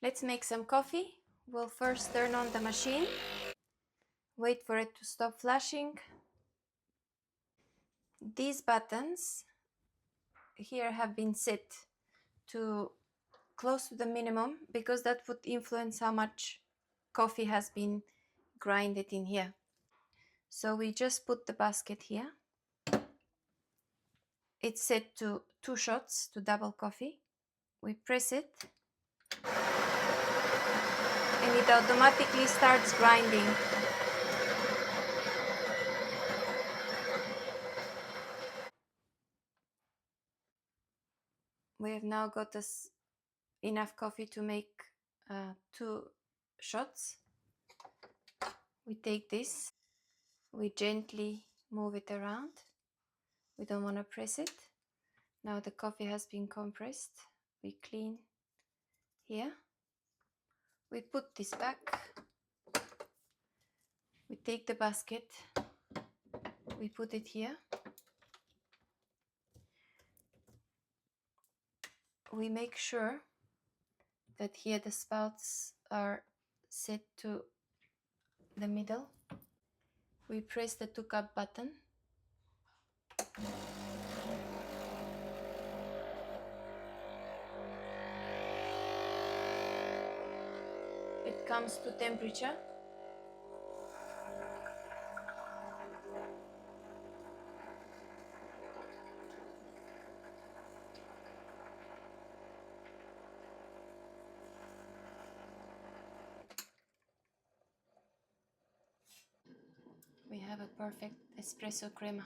Let's make some coffee. We'll first turn on the machine, wait for it to stop flashing. These buttons here have been set to close to the minimum because that would influence how much coffee has been grinded in here. So we just put the basket here. It's set to 2 shots to double coffee. We press it and it automatically starts grinding. We have now got us enough coffee to make 2 shots. We take this, we gently move it around. We don't want to press it. Now the coffee has been compressed. We clean here. We put this back. We take the basket. We put it here. We make sure that here the spouts are set to the middle. We press the 2-cup button. It comes to temperature. We have a perfect espresso crema.